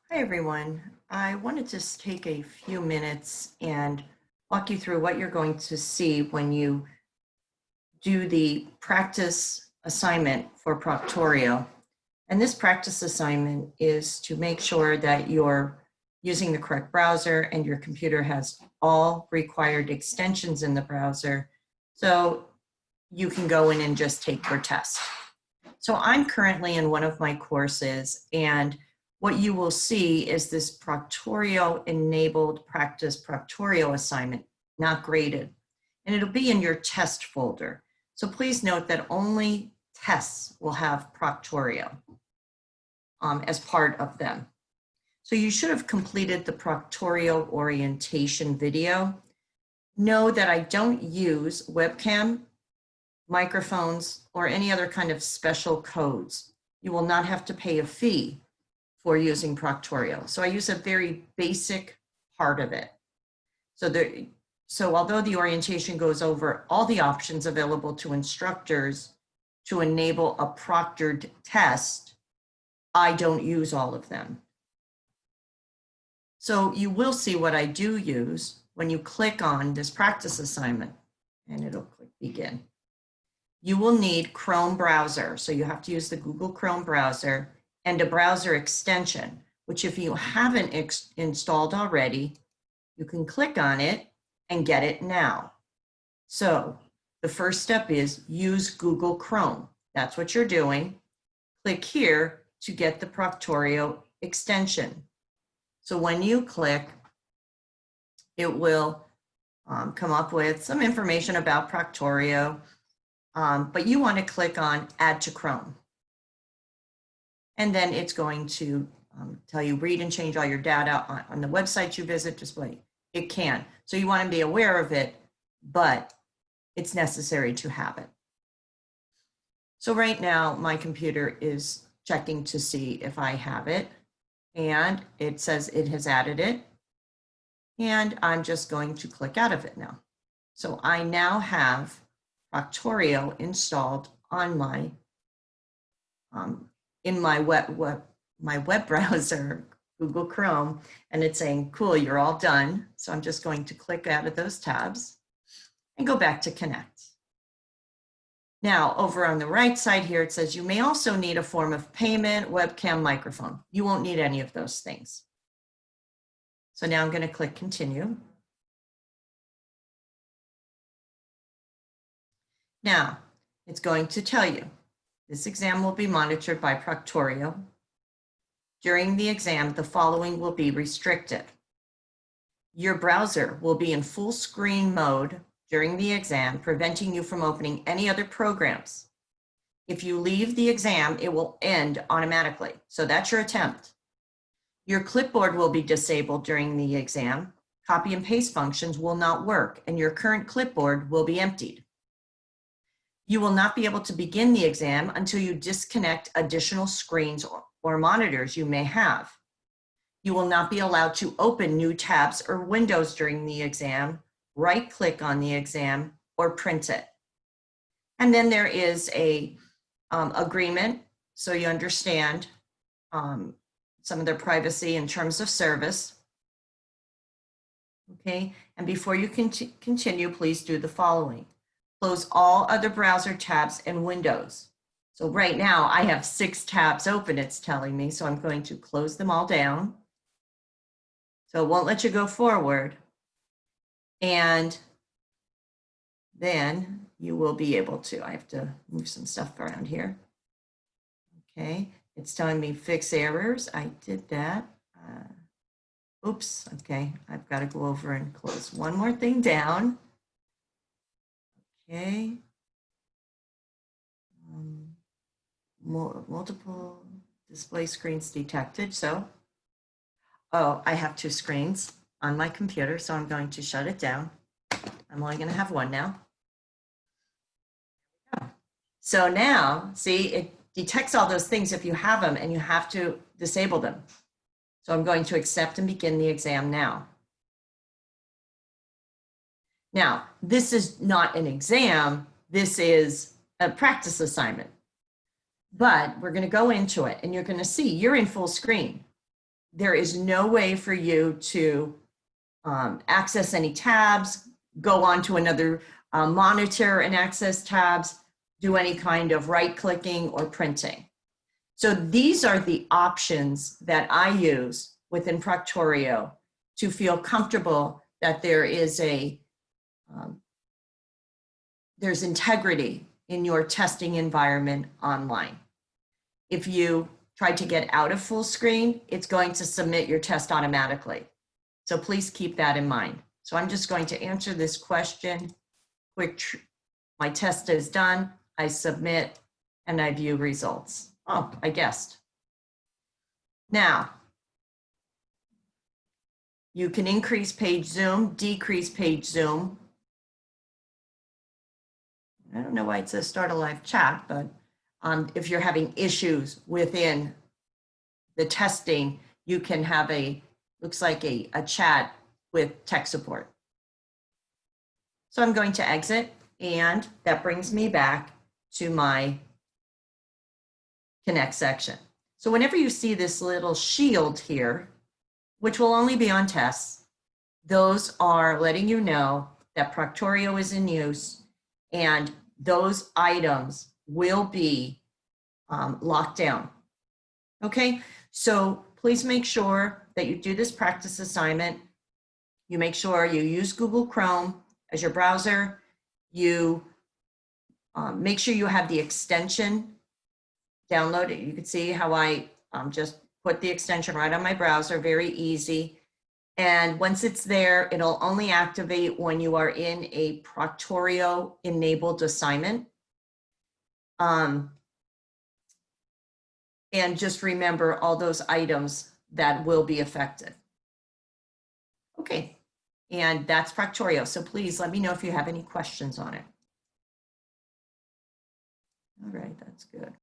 Hi, everyone. I wanted to just take a few minutes and walk you through what you're going to see when you do the practice assignment for Proctorio. And this practice assignment is to make sure that you're using the correct browser and your computer has all required extensions in the browser so you can go in and just take your test. So I'm currently in one of my courses, and what you will see is this Proctorio enabled practice Proctorio assignment, not graded, and it'll be in your test folder. So please note that only tests will have Proctorio as part of them. So you should have completed the Proctorio Orientation video. Know that I don't use webcam, microphones, or any other kind of special codes. You will not have to pay a fee for using Proctorio. So I use a very basic part of it. So although the orientation goes over all the options available to instructors to enable a proctored test, I don't use all of them. So you will see what I do use when you click on this practice assignment, and it'll click begin. You will need Chrome browser. So you have to use the Google Chrome browser and a browser extension, which if you haven't installed already, you can click on it and get it now. So the first step is use Google Chrome. That's what you're doing. Click here to get the Proctorio extension. So when you click, it will come up with some information about Proctorio, but you want to click on Add to Chrome. And then it's going to tell you read and change all your data on the website you visit. Just wait, it can. So you want to be aware of it, but it's necessary to have it. So right now my computer is checking to see if I have it, and it says it has added it. And I'm just going to click out of it now. So I now have Proctorio installed on my in my web browser, Google Chrome, and it's saying, cool, you're all done. So I'm just going to click out of those tabs and go back to Connect. Now, over on the right side here, it says you may also need a form of payment, webcam, microphone. You won't need any of those things. So now I'm going to click Continue. Now, it's going to tell you this exam will be monitored by Proctorio. During the exam, the following will be restricted. Your browser will be in full screen mode during the exam, preventing you from opening any other programs. If you leave the exam, it will end automatically. So that's your attempt. Your clipboard will be disabled during the exam. Copy and paste functions will not work, and your current clipboard will be emptied. You will not be able to begin the exam until you disconnect additional screens or monitors you may have. You will not be allowed to open new tabs or windows during the exam, right-click on the exam, or print it. And then there is a agreement, so you understand some of their privacy and terms of service. Okay, and before you continue, please do the following. Close all other browser tabs and windows. So right now I have 6 tabs open, it's telling me, so I'm going to close them all down. So it won't let you go forward. And then you will be able to, I have to move some stuff around here. Okay, it's telling me fix errors. I did that. Oops, okay, I've got to go over and close one more thing down. Okay. Multiple display screens detected. So, oh, I have 2 screens on my computer, so I'm going to shut it down. I'm only going to have one now. So now, see, it detects all those things if you have them, and you have to disable them. So I'm going to accept and begin the exam now. Now, this is not an exam, this is a practice assignment. But we're going to go into it, and you're going to see you're in full screen. there is no way for you to access any tabs, go on to another monitor and access tabs, do any kind of right-clicking or printing. So these are the options that I use within Proctorio to feel comfortable that there is there's integrity in your testing environment online. If you try to get out of full screen, it's going to submit your test automatically. So please keep that in mind. So I'm just going to answer this question. My test is done, I submit, and I view results. Oh, I guessed. Now, you can increase page zoom, decrease page zoom. I don't know why it says start a live chat, but if you're having issues within the testing, you can have looks like a chat with tech support. So I'm going to exit, and that brings me back to my Connect section. So whenever you see this little shield here, which will only be on tests, those are letting you know that Proctorio is in use, and those items will be locked down. Okay, so please make sure that you do this practice assignment. You make sure you use Google Chrome as your browser. You make sure you have the extension downloaded. You can see how I just put the extension right on my browser, very easy. And once it's there, it'll only activate when you are in a Proctorio enabled assignment. And just remember all those items that will be affected. Okay, and that's Proctorio. So please let me know if you have any questions on it. All right, that's good.